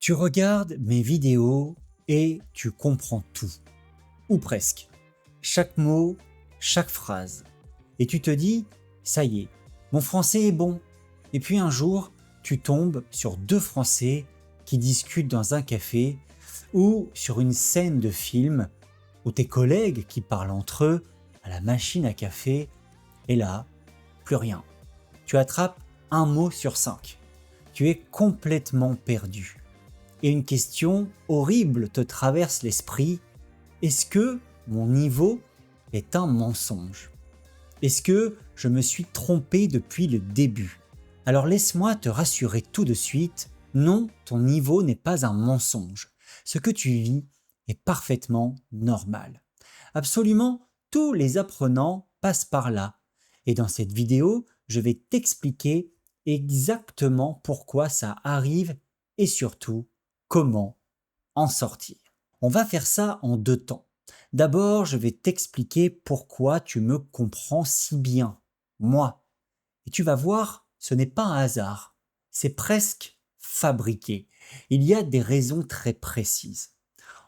Tu regardes mes vidéos et tu comprends tout, ou presque. Chaque mot, chaque phrase. Et tu te dis, ça y est, mon français est bon. Et puis un jour, tu tombes sur deux Français qui discutent dans un café ou sur une scène de film ou tes collègues qui parlent entre eux à la machine à café. Et là, plus rien. Tu attrapes un mot sur cinq. Tu es complètement perdu. Et une question horrible te traverse l'esprit. Est-ce que mon niveau est un mensonge? Est-ce que je me suis trompé depuis le début? Alors laisse-moi te rassurer tout de suite, non, ton niveau n'est pas un mensonge. Ce que tu vis est parfaitement normal. Absolument tous les apprenants passent par là. Et dans cette vidéo, je vais t'expliquer exactement pourquoi ça arrive et surtout comment en sortir. On va faire ça en deux temps. D'abord, je vais t'expliquer pourquoi tu me comprends si bien, moi. Et tu vas voir, ce n'est pas un hasard, c'est presque fabriqué. Il y a des raisons très précises.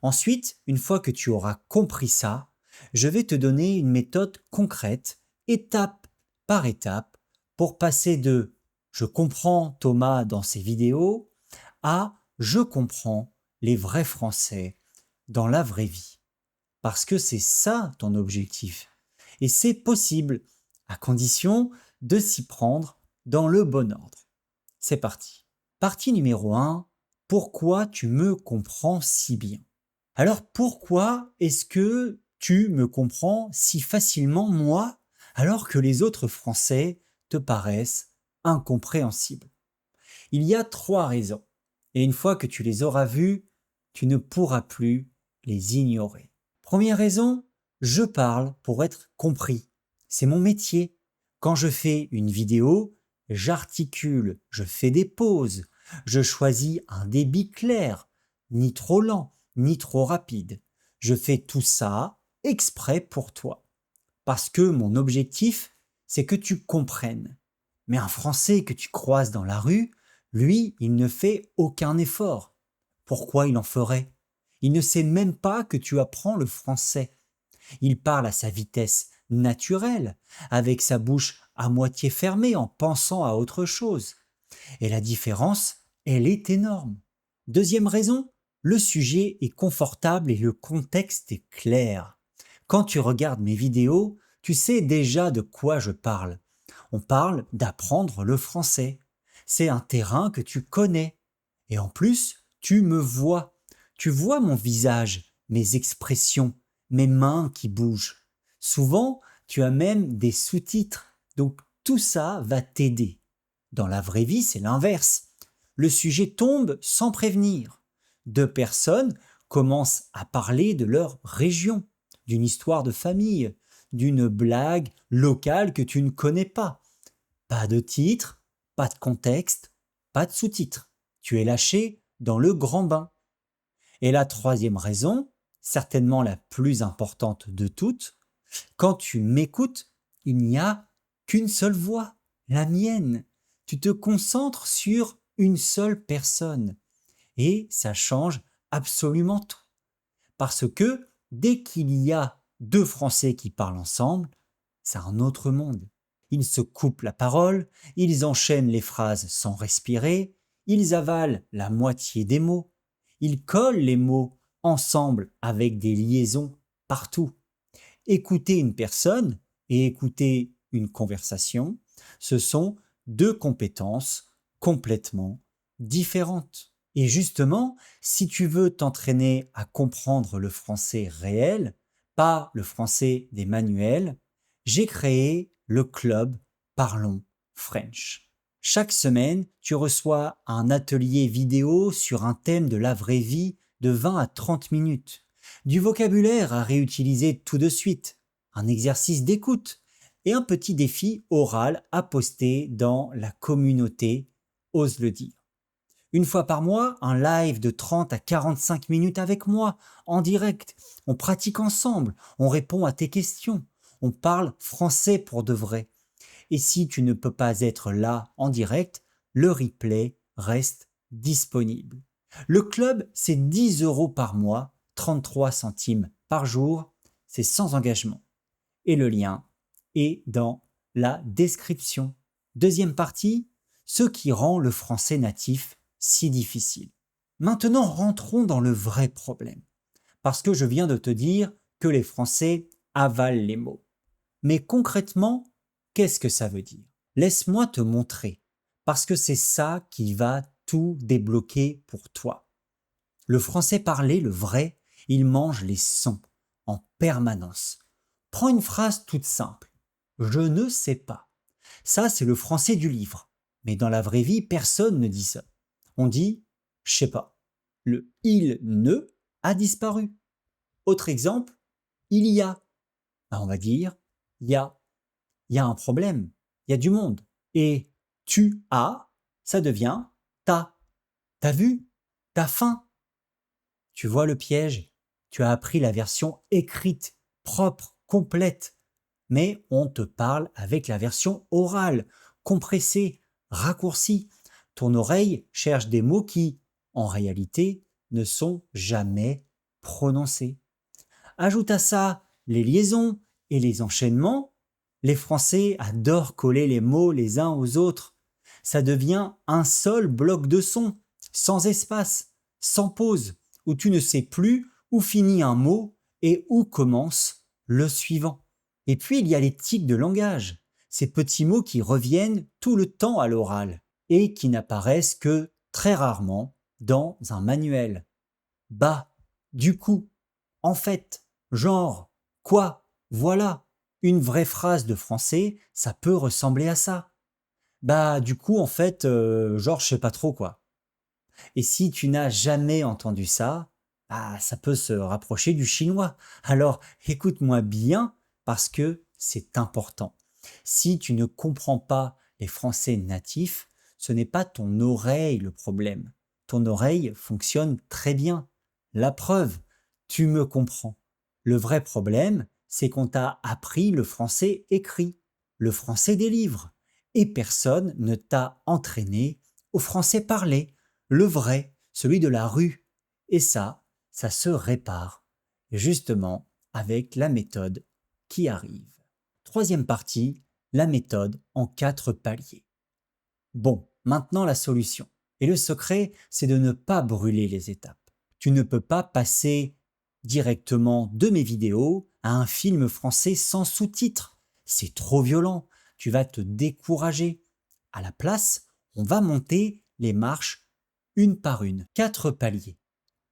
Ensuite, une fois que tu auras compris ça, je vais te donner une méthode concrète, étape par étape, pour passer de je comprends Thomas dans ses vidéos à je comprends les vrais Français dans la vraie vie. Parce que c'est ça ton objectif. Et c'est possible, à condition de s'y prendre dans le bon ordre. C'est parti. Partie numéro 1, pourquoi tu me comprends si bien? Alors pourquoi est-ce que tu me comprends si facilement, moi, alors que les autres Français te paraissent incompréhensibles? Il y a trois raisons. Et une fois que tu les auras vues, tu ne pourras plus les ignorer. Première raison, je parle pour être compris. C'est mon métier. Quand je fais une vidéo, j'articule, je fais des pauses, je choisis un débit clair, ni trop lent, ni trop rapide. Je fais tout ça exprès pour toi. Parce que mon objectif, c'est que tu comprennes. Mais un Français que tu croises dans la rue, lui, il ne fait aucun effort. Pourquoi il en ferait? Il ne sait même pas que tu apprends le français. Il parle à sa vitesse naturelle, avec sa bouche à moitié fermée en pensant à autre chose. Et la différence, elle est énorme. Deuxième raison, le sujet est confortable et le contexte est clair. Quand tu regardes mes vidéos, tu sais déjà de quoi je parle. On parle d'apprendre le français. C'est un terrain que tu connais. Et en plus, tu me vois. Tu vois mon visage, mes expressions, mes mains qui bougent. Souvent, tu as même des sous-titres. Donc tout ça va t'aider. Dans la vraie vie, c'est l'inverse. Le sujet tombe sans prévenir. Deux personnes commencent à parler de leur région, d'une histoire de famille, d'une blague locale que tu ne connais pas. Pas de titre, pas de contexte, pas de sous-titres. Tu es lâché dans le grand bain. Et la troisième raison, certainement la plus importante de toutes, quand tu m'écoutes, il n'y a qu'une seule voix, la mienne. Tu te concentres sur une seule personne. Et ça change absolument tout. Parce que dès qu'il y a deux Français qui parlent ensemble, c'est un autre monde. Ils se coupent la parole, ils enchaînent les phrases sans respirer, ils avalent la moitié des mots, ils collent les mots ensemble avec des liaisons partout. Écouter une personne et écouter une conversation, ce sont deux compétences complètement différentes. Et justement, si tu veux t'entraîner à comprendre le français réel, pas le français des manuels, j'ai créé le club Parlons French. Chaque semaine, tu reçois un atelier vidéo sur un thème de la vraie vie de 20 à 30 minutes, du vocabulaire à réutiliser tout de suite, un exercice d'écoute et un petit défi oral à poster dans la communauté Ose le dire. Une fois par mois, un live de 30 à 45 minutes avec moi, en direct. On pratique ensemble, on répond à tes questions, on parle français pour de vrai. Et si tu ne peux pas être là en direct, le replay reste disponible. Le club, c'est 10 € par mois, 33 centimes par jour, c'est sans engagement. Et le lien est dans la description. Deuxième partie, ce qui rend le français natif si difficile. Maintenant, rentrons dans le vrai problème. Parce que je viens de te dire que les Français avalent les mots. Mais concrètement, qu'est-ce que ça veut dire? Laisse-moi te montrer, parce que c'est ça qui va tout débloquer pour toi. Le français parlé, le vrai, il mange les sons en permanence. Prends une phrase toute simple. Je ne sais pas. Ça, c'est le français du livre. Mais dans la vraie vie, personne ne dit ça. On dit je sais pas. Le il ne a disparu. Autre exemple, il y a. Ben, on va dire il y a. Il y a un problème. Il y a du monde. Et tu as, ça devient t'as. T'as vu? T'as faim. Tu vois le piège? Tu as appris la version écrite, propre, complète. Mais on te parle avec la version orale, compressée, raccourcie. Ton oreille cherche des mots qui, en réalité, ne sont jamais prononcés. Ajoute à ça les liaisons et les enchaînements. Les Français adorent coller les mots les uns aux autres. Ça devient un seul bloc de son, sans espace, sans pause, où tu ne sais plus où finit un mot et où commence le suivant. Et puis il y a les tics de langage, ces petits mots qui reviennent tout le temps à l'oral et qui n'apparaissent que très rarement dans un manuel. Bah, du coup, en fait, genre, quoi, voilà. Une vraie phrase de français, ça peut ressembler à ça. Bah, du coup, en fait, genre, je sais pas trop quoi. Et si tu n'as jamais entendu ça, bah, ça peut se rapprocher du chinois. Alors, écoute-moi bien parce que c'est important. Si tu ne comprends pas les français natifs, ce n'est pas ton oreille le problème. Ton oreille fonctionne très bien. La preuve, tu me comprends. Le vrai problème, c'est qu'on t'a appris le français écrit, le français des livres, et personne ne t'a entraîné au français parlé, le vrai, celui de la rue. Et ça se répare, justement avec la méthode qui arrive. Troisième partie, la méthode en 4 paliers. Bon, maintenant la solution. Et le secret, c'est de ne pas brûler les étapes. Tu ne peux pas passer directement de mes vidéos à un film français sans sous-titres. C'est trop violent. Tu vas te décourager. À la place, on va monter les marches une par une. 4 paliers.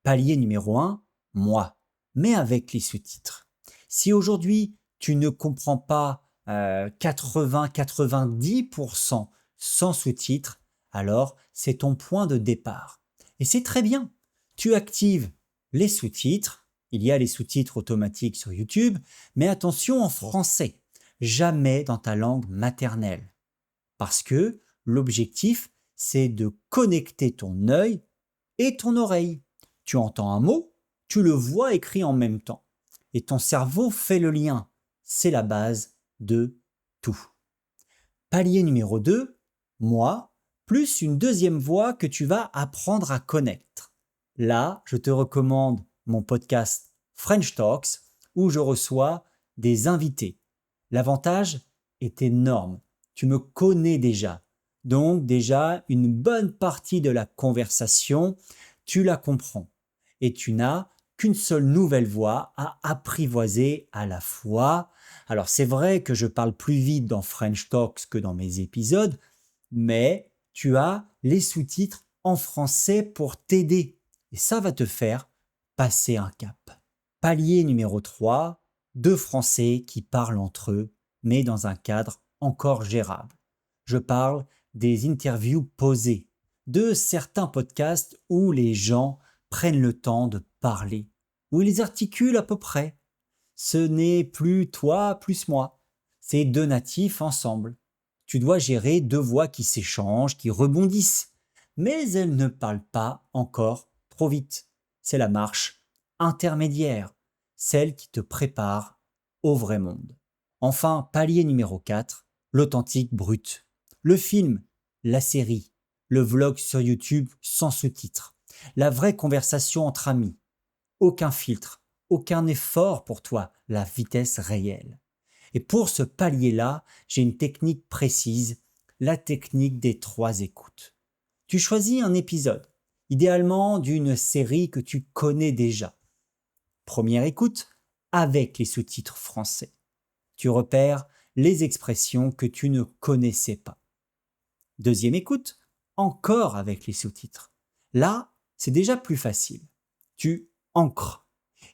Palier numéro 1, moi, mais avec les sous-titres. Si aujourd'hui, tu ne comprends pas 80-90% sans sous-titres, alors c'est ton point de départ. Et c'est très bien. Tu actives les sous-titres. Il y a les sous-titres automatiques sur YouTube, mais attention en français, jamais dans ta langue maternelle. Parce que l'objectif, c'est de connecter ton œil et ton oreille. Tu entends un mot, tu le vois écrit en même temps. Et ton cerveau fait le lien. C'est la base de tout. Palier numéro 2, moi, plus une deuxième voix que tu vas apprendre à connaître. Là, je te recommande mon podcast French Talks où je reçois des invités. L'avantage est énorme. Tu me connais déjà. Donc déjà, une bonne partie de la conversation, tu la comprends. Et tu n'as qu'une seule nouvelle voix à apprivoiser à la fois. Alors c'est vrai que je parle plus vite dans French Talks que dans mes épisodes, mais tu as les sous-titres en français pour t'aider. Et ça va te faire passer un cap. Palier numéro 3, 2 Français qui parlent entre eux, mais dans un cadre encore gérable. Je parle des interviews posées, de certains podcasts où les gens prennent le temps de parler, où ils articulent à peu près. Ce n'est plus toi plus moi, c'est 2 natifs ensemble. Tu dois gérer 2 voix qui s'échangent, qui rebondissent, mais elles ne parlent pas encore trop vite. C'est la marche intermédiaire, celle qui te prépare au vrai monde. Enfin, palier numéro 4, l'authentique brut. Le film, la série, le vlog sur YouTube sans sous-titres. La vraie conversation entre amis. Aucun filtre, aucun effort pour toi, la vitesse réelle. Et pour ce palier-là, j'ai une technique précise, la technique des 3 écoutes. Tu choisis un épisode, idéalement d'une série que tu connais déjà. Première écoute, avec les sous-titres français. Tu repères les expressions que tu ne connaissais pas. Deuxième écoute, encore avec les sous-titres. Là, c'est déjà plus facile. Tu ancres.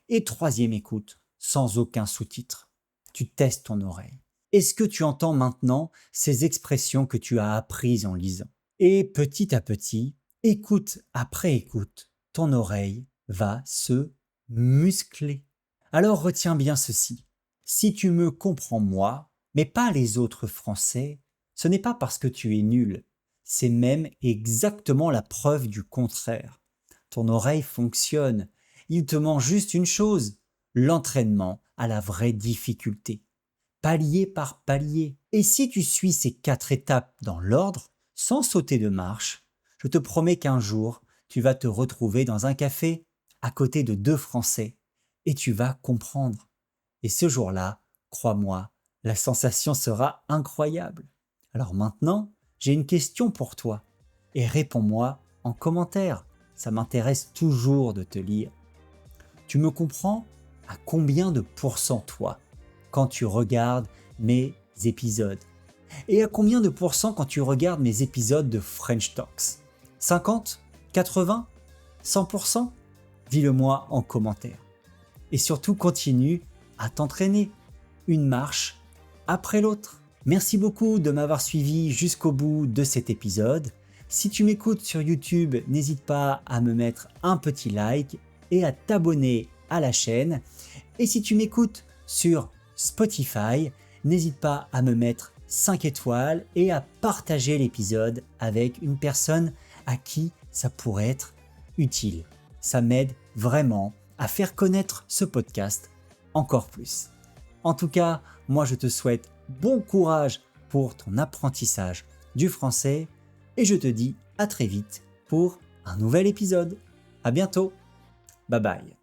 Et troisième écoute, sans aucun sous-titre. Tu testes ton oreille. Est-ce que tu entends maintenant ces expressions que tu as apprises en lisant? Et petit à petit, écoute après écoute, ton oreille va se muscler. Alors retiens bien ceci. Si tu me comprends moi, mais pas les autres Français, ce n'est pas parce que tu es nul. C'est même exactement la preuve du contraire. Ton oreille fonctionne. Il te manque juste une chose, l'entraînement à la vraie difficulté. Palier par palier. Et si tu suis ces 4 étapes dans l'ordre, sans sauter de marche, je te promets qu'un jour, tu vas te retrouver dans un café à côté de 2 Français et tu vas comprendre. Et ce jour-là, crois-moi, la sensation sera incroyable. Alors maintenant, j'ai une question pour toi et réponds-moi en commentaire. Ça m'intéresse toujours de te lire. Tu me comprends à combien de pourcents toi quand tu regardes mes épisodes? Et à combien de pourcents quand tu regardes mes épisodes de French Talks? 50? 80? 100%? Dis-le-moi en commentaire. Et surtout, continue à t'entraîner, une marche après l'autre. Merci beaucoup de m'avoir suivi jusqu'au bout de cet épisode. Si tu m'écoutes sur YouTube, n'hésite pas à me mettre un petit like et à t'abonner à la chaîne. Et si tu m'écoutes sur Spotify, n'hésite pas à me mettre 5 étoiles et à partager l'épisode avec une personne à qui ça pourrait être utile. Ça m'aide vraiment à faire connaître ce podcast encore plus. En tout cas, moi je te souhaite bon courage pour ton apprentissage du français et je te dis à très vite pour un nouvel épisode. À bientôt. Bye bye.